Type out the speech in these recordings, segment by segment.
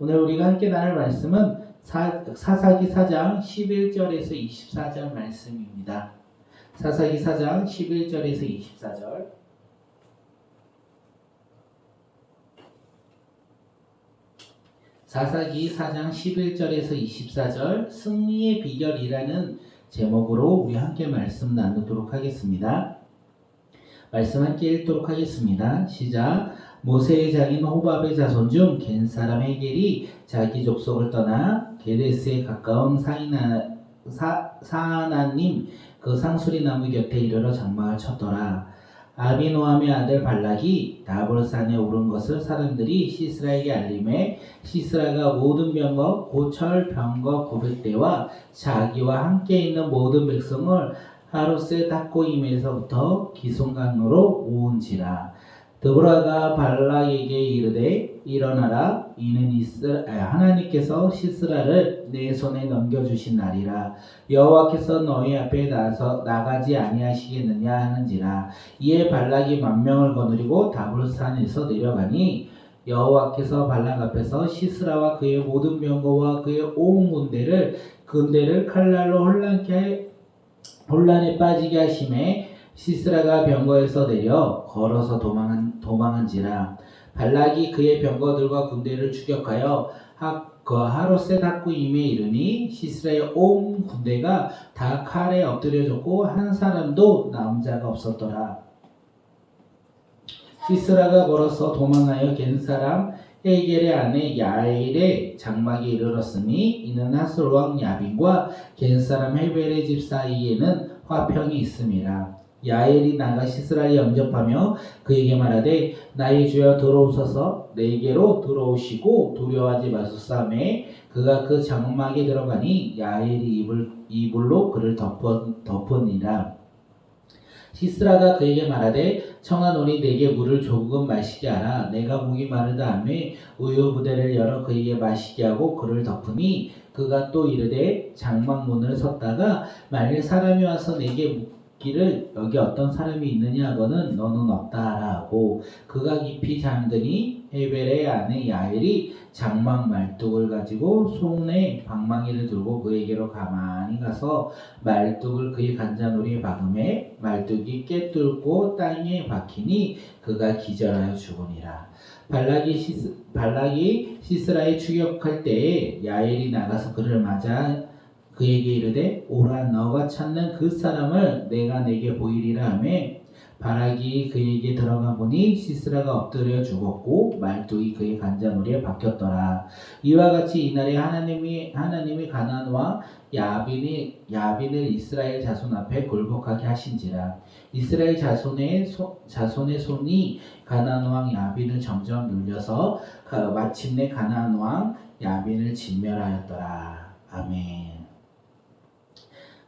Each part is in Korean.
오늘 우리가 함께 나눌 말씀은 사사기 4장 11절에서 24절 말씀입니다. 사사기 4장 11절에서 24절. 사사기 4장 11절에서 24절 승리의 비결이라는 제목으로 우리 함께 말씀 나누도록 하겠습니다. 말씀 함께 읽도록 하겠습니다. 시작. 모세의 장인 호밥의 자손 중 겐 사람 헤겔이 자기 족속을 떠나 게데스에 가까운 사하나님 그 상수리 나무 곁에 이르러 장막을 쳤더라. 아비노함의 아들 발락이 다볼산에 오른 것을 사람들이 시스라에게 알림해 시스라가 모든 병거 고철 병거 900대와 자기와 함께 있는 모든 백성을 하롯세 닥고임에서부터 기송강으로 모은지라. 드보라가 발락에게 이르되 일어나라, 이는 하나님께서 시스라를 내 손에 넘겨주신 날이라. 여호와께서 너희 앞에 나가지 아니하시겠느냐 하는지라. 이에 발락이 만명을 거느리고 다볼산에서 내려가니 여호와께서 발락 앞에서 시스라와 그의 모든 병거와 그의 온 군대를 칼날로 혼란에 빠지게 하심에 시스라가 병거에서 내려 걸어서 도망한지라. 발락이 그의 병거들과 군대를 추격하여 하롯세 닥고임에 이르니 시스라의 온 군대가 다 칼에 엎드려졌고 한 사람도 남자가 없었더라. 시스라가 걸어서 도망하여 겐 사람 헤겔의 아내 야엘의 장막에 이르렀으니 이는 하솔 왕 야빈과 겐 사람 헤벨의 집 사이에는 화평이 있음이라. 야엘이 나가 시스라를 영접하며 그에게 말하되 나의 주여 들어오소서. 내게로 들어오시고 두려워하지 마소서하매 그가 그 장막에 들어가니 야엘이 이불로 그를 덮으니라. 시스라가 그에게 말하되 청하노니 내게 물을 조금 마시게 하라. 내가 목이 마르다 하매 우유 부대를 열어 그에게 마시게 하고 그를 덮으니 그가 또 이르되 장막 문을 섰다가 만일 사람이 와서 내게 묻기를 여기 어떤 사람이 있느냐 하거는 너는 없다 하라 하고 그가 깊이 잠드니 헤벨의 아내 야엘이 장막 말뚝을 가지고 손에 방망이를 들고 그에게로 가만히 가서 말뚝을 그의 간자놀이에 박음에 말뚝이 꿰뚫고 땅에 박히니 그가 기절하여 죽으니라. 발락이 시스라에 추격할 때에 야엘이 나가서 그를 맞아 그에게 이르되 오라, 너가 찾는 그 사람을 내가 내게 보이리라 하매 발락이 그에게 들어가 보니 시스라가 엎드려 죽었고 말뚝이 그의 간자놀이에 박혔더라. 이와 같이 이날에 하나님이 가나안 왕 야빈을 이스라엘 자손 앞에 굴복하게 하신지라. 이스라엘 자손의 손이 가나안 왕 야빈을 점점 눌려서 마침내 가나안 왕 야빈을 진멸하였더라. 아멘.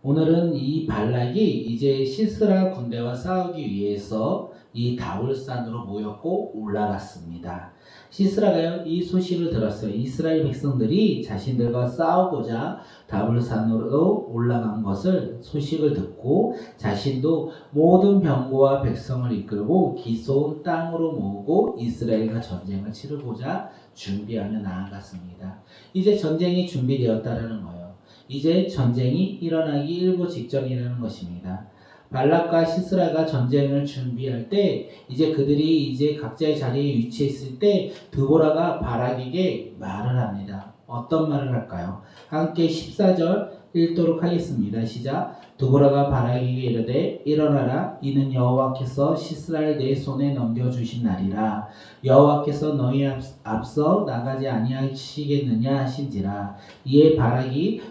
오늘은 이 발락이 이제 시스라 군대와 싸우기 위해서 이 다볼산으로 모였고 올라갔습니다. 시스라가요, 이 소식을 들었어요. 이스라엘 백성들이 자신들과 싸우고자 다볼산으로 올라간 것을 소식을 듣고 자신도 모든 병거와 백성을 이끌고 기손 땅으로 모으고 이스라엘과 전쟁을 치르고자 준비하며 나아갔습니다. 이제 전쟁이 준비되었다라는 거예요. 이제 전쟁이 일어나기 일보 직전이라는 것입니다. 발락과 시스라가 전쟁을 준비할 때 이제 그들이 이제 각자의 자리에 위치했을 때 드보라가 발락에게 말을 합니다. 어떤 말을 할까요? 함께 14절 읽도록 하겠습니다. 시작. 드보라가 발락에게 이르되 일어나라, 이는 여호와께서 시스라를 내 손에 넘겨주신 날이라. 여호와께서 너희 앞서 나가지 아니하시겠느냐 하신지라. 이에 발락이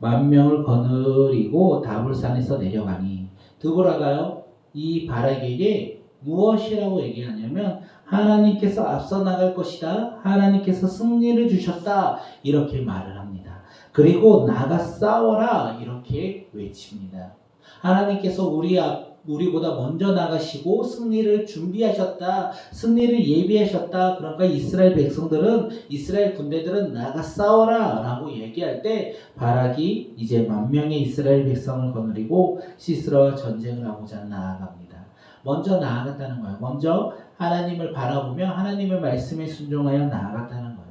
만명을 거느리고 다볼산에서 내려가니 드보라가요, 이 발락에게 무엇이라고 얘기하냐면 하나님께서 앞서 나갈 것이다, 하나님께서 승리를 주셨다, 이렇게 말을 합니다. 그리고 나가 싸워라, 이렇게 외칩니다. 하나님께서 우리보다 먼저 나가시고 승리를 준비하셨다, 승리를 예비하셨다. 그러니까 이스라엘 군대들은 나가 싸워라 라고 얘기할 때 발락이 이제 만명의 이스라엘 백성을 거느리고 시스라와 전쟁을 하고자 나아갑니다. 먼저 나아갔다는 거예요. 먼저 하나님을 바라보며 하나님의 말씀에 순종하여 나아갔다는 거예요.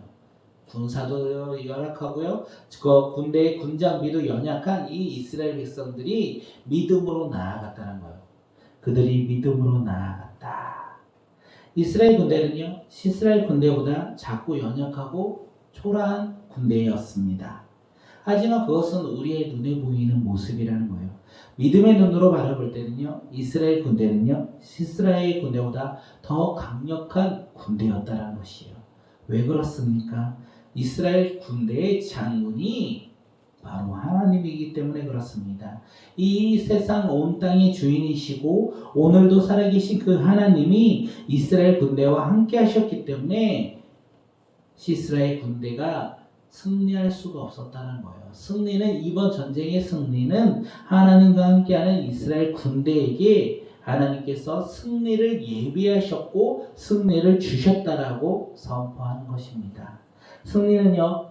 군사도 열악하고요. 그 군대의 군장비도 연약한 이 이스라엘 백성들이 믿음으로 나아갔다는 거예요. 그들이 믿음으로 나아갔다. 이스라엘 군대는요, 이스라엘 군대보다 작고 연약하고 초라한 군대였습니다. 하지만 그것은 우리의 눈에 보이는 모습이라는 거예요. 믿음의 눈으로 바라볼 때는요, 이스라엘 군대는요, 이스라엘 군대보다 더 강력한 군대였다는 것이에요. 왜 그렇습니까? 이스라엘 군대의 장군이 바로 하나님이기 때문에 그렇습니다. 이 세상 온 땅의 주인이시고 오늘도 살아계신 그 하나님이 이스라엘 군대와 함께 하셨기 때문에 이스라엘 군대가 승리할 수가 없었다는 거예요. 이번 전쟁의 승리는 하나님과 함께하는 이스라엘 군대에게 하나님께서 승리를 예비하셨고 승리를 주셨다라고 선포하는 것입니다. 승리는요,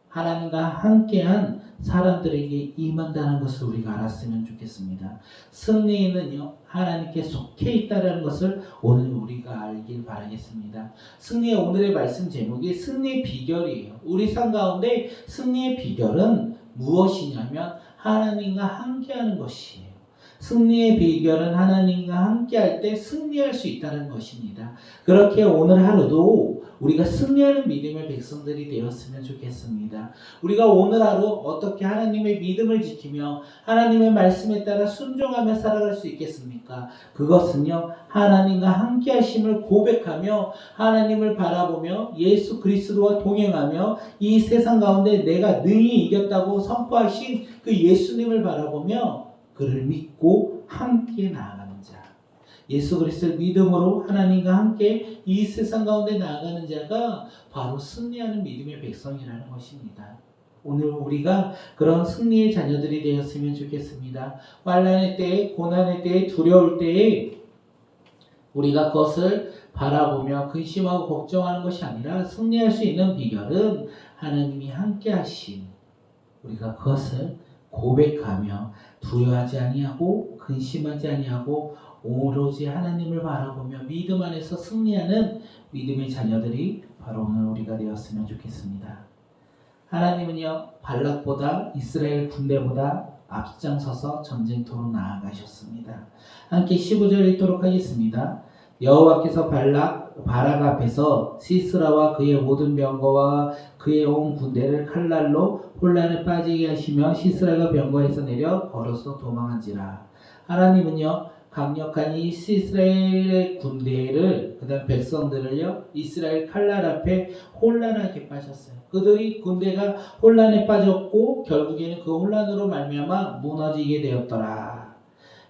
하나님과 함께한 사람들에게 임한다는 것을 우리가 알았으면 좋겠습니다. 승리는요, 하나님께 속해 있다는 것을 오늘 우리가 알길 바라겠습니다. 승리의 오늘의 말씀 제목이 승리의 비결이에요. 우리 삶 가운데 승리의 비결은 무엇이냐면 하나님과 함께하는 것이에요. 승리의 비결은 하나님과 함께할 때 승리할 수 있다는 것입니다. 그렇게 오늘 하루도 우리가 승리하는 믿음의 백성들이 되었으면 좋겠습니다. 우리가 오늘 하루 어떻게 하나님의 믿음을 지키며 하나님의 말씀에 따라 순종하며 살아갈 수 있겠습니까? 그것은요, 하나님과 함께 하심을 고백하며 하나님을 바라보며 예수 그리스도와 동행하며 이 세상 가운데 내가 능히 이겼다고 선포하신 그 예수님을 바라보며 그를 믿고 함께 나아가는 자, 예수 그리스도를 믿음으로 하나님과 함께 이 세상 가운데 나아가는 자가 바로 승리하는 믿음의 백성이라는 것입니다. 오늘 우리가 그런 승리의 자녀들이 되었으면 좋겠습니다. 환난의 때에, 고난의 때에, 두려울 때에 우리가 그것을 바라보며 근심하고 걱정하는 것이 아니라 승리할 수 있는 비결은 하나님이 함께 하신, 우리가 그것을 고백하며 두려워하지 아니하고 근심하지 아니하고 오로지 하나님을 바라보며 믿음 안에서 승리하는 믿음의 자녀들이 바로 오늘 우리가 되었으면 좋겠습니다. 하나님은요, 발락보다 이스라엘 군대보다 앞장서서 전쟁터로 나아가셨습니다. 함께 15절 읽도록 하겠습니다. 여호와께서 바락 앞에서 시스라와 그의 모든 병거와 그의 온 군대를 칼날로 혼란에 빠지게 하시며 시스라가 병거에서 내려 걸어서 도망한지라. 하나님은요, 강력한 이 이스라엘의 군대를, 그 다음 백성들을요, 이스라엘 칼날 앞에 혼란하게 빠졌어요. 그들이 군대가 혼란에 빠졌고 결국에는 그 혼란으로 말미암아 무너지게 되었더라.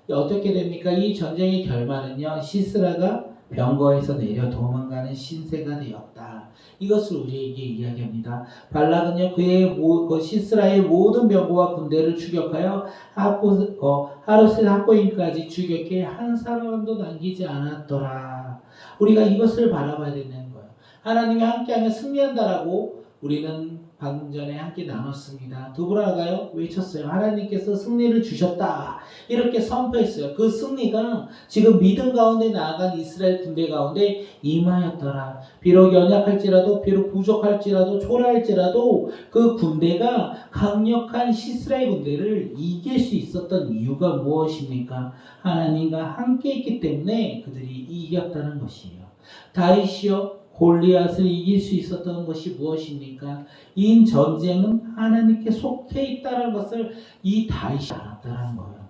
어떻게 됩니까? 이 전쟁의 결말은요, 시스라가 병거에서 내려 도망가는 신세가 되었다. 이것을 우리에게 이야기합니다. 발락은요, 그 시스라의 모든 병거와 군대를 추격하여 하롯의 학고인까지 추격해 한 사람도 남기지 않았더라. 우리가 이것을 바라봐야 되는 거예요. 하나님이 함께하면 승리한다라고 우리는 방금 전에 함께 나눴습니다. 두브라가요 외쳤어요. 하나님께서 승리를 주셨다. 이렇게 선포했어요. 그 승리가 지금 믿음 가운데 나아간 이스라엘 군대 가운데 임하였더라. 비록 연약할지라도, 비록 부족할지라도, 초라할지라도 그 군대가 강력한 시스라의 군대를 이길 수 있었던 이유가 무엇입니까? 하나님과 함께 있기 때문에 그들이 이겼다는 것이에요. 다윗이요, 골리앗을 이길 수 있었던 것이 무엇입니까? 이 전쟁은 하나님께 속해 있다는 것을 이 다윗이 알았다는 거예요.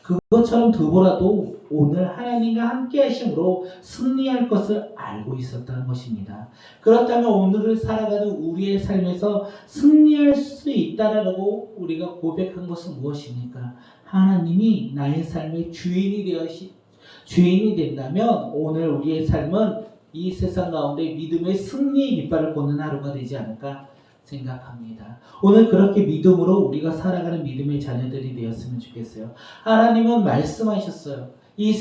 그것처럼 드보라도 오늘 하나님과 함께 하심으로 승리할 것을 알고 있었다는 것입니다. 그렇다면 오늘을 살아가는 우리의 삶에서 승리할 수 있다라고 우리가 고백한 것은 무엇입니까? 하나님이 나의 삶의 주인이 된다면 오늘 우리의 삶은 이 세상 가운데 믿음의 승리의 깃발을 꽂는 하루가 되지 않을까 생각합니다. 오늘 그렇게 믿음으로 우리가 살아가는 믿음의 자녀들이 되었으면 좋겠어요. 하나님은 말씀하셨어요. 이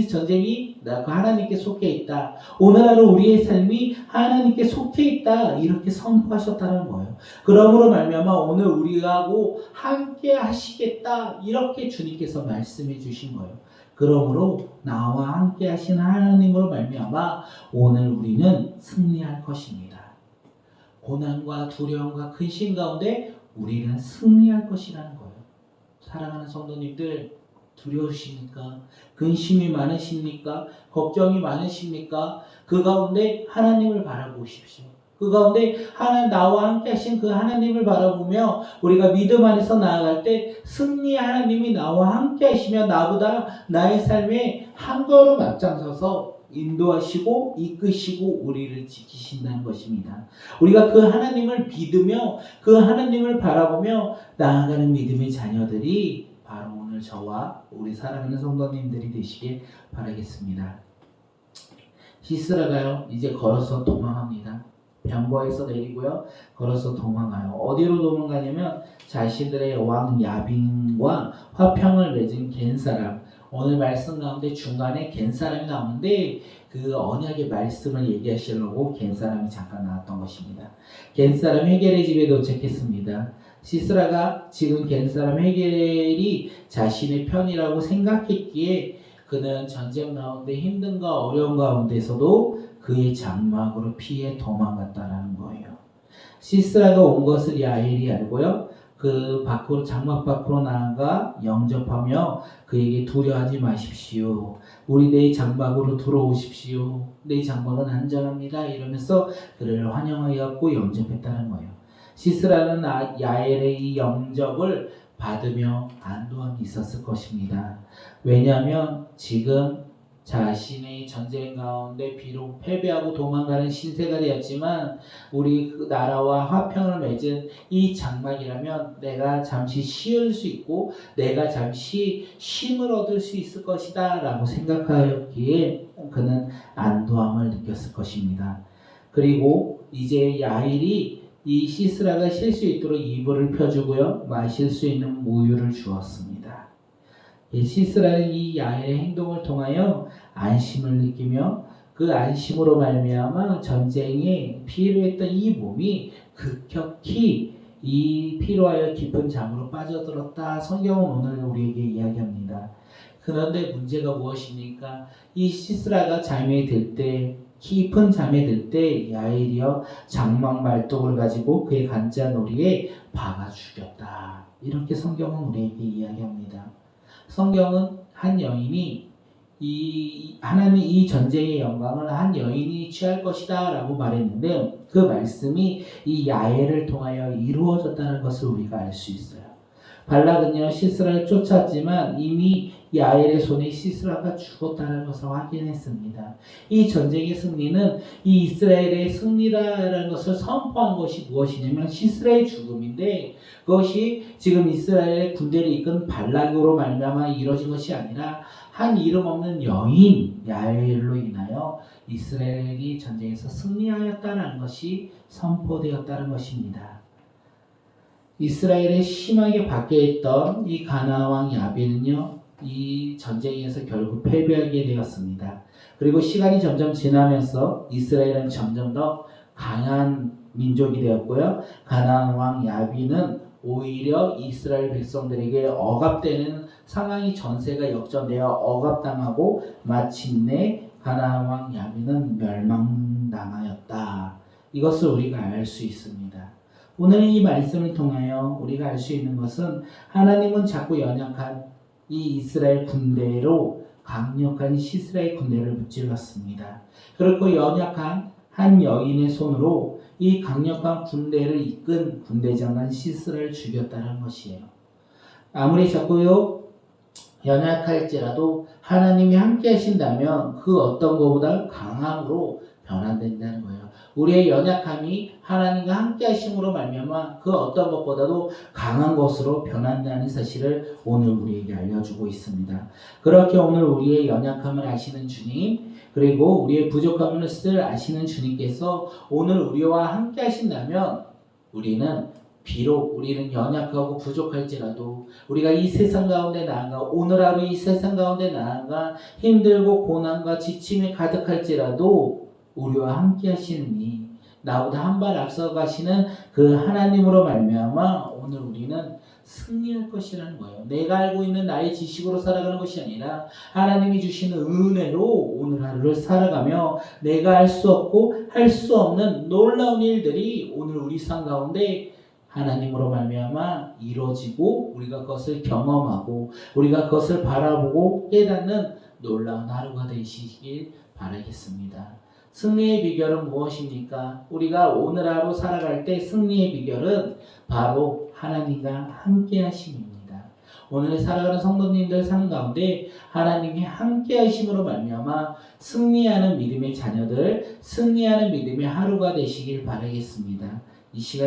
전쟁이 하나님께 속해 있다. 오늘 하루 우리의 삶이 하나님께 속해 있다. 이렇게 선포하셨다는 거예요. 그러므로 말미암아 오늘 우리하고 함께 하시겠다. 이렇게 주님께서 말씀해 주신 거예요. 그러므로 나와 함께 하신 하나님으로 말미암아 오늘 우리는 승리할 것입니다. 고난과 두려움과 근심 가운데 우리는 승리할 것이라는 거예요. 사랑하는 성도님들, 두려우십니까? 근심이 많으십니까? 걱정이 많으십니까? 그 가운데 하나님을 바라보십시오. 그 가운데 나와 함께 하신 그 하나님을 바라보며 우리가 믿음 안에서 나아갈 때 승리 하나님이 나와 함께 하시며 나보다 나의 삶에 한 걸음 앞장서서 인도하시고 이끄시고 우리를 지키신다는 것입니다. 우리가 그 하나님을 믿으며 그 하나님을 바라보며 나아가는 믿음의 자녀들이 바로 오늘 저와 우리 사랑하는 성도님들이 되시길 바라겠습니다. 시스라가요 이제 걸어서 도망합니다. 병거에서 내리고요 걸어서 도망가요. 어디로 도망가냐면 자신들의 왕 야빈과 화평을 맺은 겐사람, 오늘 말씀 가운데 중간에 겐사람이 나오는데 그 언약의 말씀을 얘기하시려고 겐사람이 잠깐 나왔던 것입니다. 겐사람 헤겔의 집에 도착했습니다. 시스라가 지금 겐사람 헤겔이 자신의 편이라고 생각했기에 그는 전쟁 가운데 힘든가 어려운 가운데서도 그의 장막으로 피해 도망갔다라는 거예요. 시스라가 온 것을 야엘이 알고요. 그 밖으로 장막 밖으로 나아가 영접하며 그에게 두려워하지 마십시오. 우리 내 장막으로 들어오십시오. 내 장막은 안전합니다. 이러면서 그를 환영하였고 영접했다는 거예요. 시스라는 야엘의 이 영접을 받으며 안도함이 있었을 것입니다. 왜냐하면 지금 자신의 전쟁 가운데 비록 패배하고 도망가는 신세가 되었지만 우리 그 나라와 화평을 맺은 이 장막이라면 내가 잠시 쉬을 수 있고 내가 잠시 쉼을 얻을 수 있을 것이다 라고 생각하였기에 그는 안도함을 느꼈을 것입니다. 그리고 이제 야일이 이 시스라가 쉴 수 있도록 이불을 펴주고요 마실 수 있는 우유를 주었습니다. 시스라는 이 야엘의 행동을 통하여 안심을 느끼며 그 안심으로 말미암아 전쟁에 피로했던 이 몸이 급격히 이 피로하여 깊은 잠으로 빠져들었다. 성경은 오늘 우리에게 이야기합니다. 그런데 문제가 무엇입니까? 이 시스라가 잠에 들 때 깊은 잠에 들 때 야엘이여 장막 말뚝을 가지고 그의 간자놀이에 박아 죽였다. 이렇게 성경은 우리에게 이야기합니다. 성경은 한 여인이 하나님 이 전쟁의 영광을 한 여인이 취할 것이다 라고 말했는데 그 말씀이 이 야엘을 통하여 이루어졌다는 것을 우리가 알 수 있어요. 발락은요 시스라를 쫓았지만 이미 야엘의 손에 시스라가 죽었다는 것을 확인했습니다. 이 전쟁의 승리는 이 이스라엘의 승리라는 것을 선포한 것이 무엇이냐면 시스라의 죽음인데 그것이 지금 이스라엘의 군대를 이끈 발락으로 말미암아 이루어진 것이 아니라 한 이름 없는 여인 야엘로 인하여 이스라엘이 전쟁에서 승리하였다는 것이 선포되었다는 것입니다. 이스라엘에 심하게 박해했던 이 가나안 왕 야빈은요 이 전쟁에서 결국 패배하게 되었습니다. 그리고 시간이 점점 지나면서 이스라엘은 점점 더 강한 민족이 되었고요. 가나안 왕 야빈은 오히려 이스라엘 백성들에게 억압되는 상황이 전세가 역전되어 억압당하고 마침내 가나안 왕 야빈은 멸망당하였다. 이것을 우리가 알 수 있습니다. 오늘 이 말씀을 통하여 우리가 알 수 있는 것은 하나님은 자꾸 연약한 이 이스라엘 군대로 강력한 시스라의 군대를 무찔렀습니다. 그리고 연약한 한 여인의 손으로 이 강력한 군대를 이끈 군대장관 시스라를 죽였다는 것이에요. 아무리 자꾸요 연약할지라도 하나님이 함께 하신다면 그 어떤 것보다 강함으로 변화된다는 거예요. 우리의 연약함이 하나님과 함께 하심으로 말미암아 그 어떤 것보다도 강한 것으로 변한다는 사실을 오늘 우리에게 알려주고 있습니다. 그렇게 오늘 우리의 연약함을 아시는 주님 그리고 우리의 부족함을 아시는 주님께서 오늘 우리와 함께 하신다면 비록 우리는 연약하고 부족할지라도 우리가 이 세상 가운데 나아가 오늘 하루 이 세상 가운데 나아가 힘들고 고난과 지침이 가득할지라도 우리와 함께 하시느니 나보다 한 발 앞서 가시는 그 하나님으로 말미암아 오늘 우리는 승리할 것이라는 거예요. 내가 알고 있는 나의 지식으로 살아가는 것이 아니라 하나님이 주시는 은혜로 오늘 하루를 살아가며 내가 할 수 없고 할 수 없는 놀라운 일들이 오늘 우리 삶 가운데 하나님으로 말미암아 이루어지고 우리가 그것을 경험하고 우리가 그것을 바라보고 깨닫는 놀라운 하루가 되시길 바라겠습니다. 승리의 비결은 무엇입니까? 우리가 오늘 하루 살아갈 때 승리의 비결은 바로 하나님과 함께 하심입니다. 오늘 살아가는 성도님들 삶 가운데 하나님이 함께 하심으로 말미암아 승리하는 믿음의 자녀들, 승리하는 믿음의 하루가 되시길 바라겠습니다. 이 시간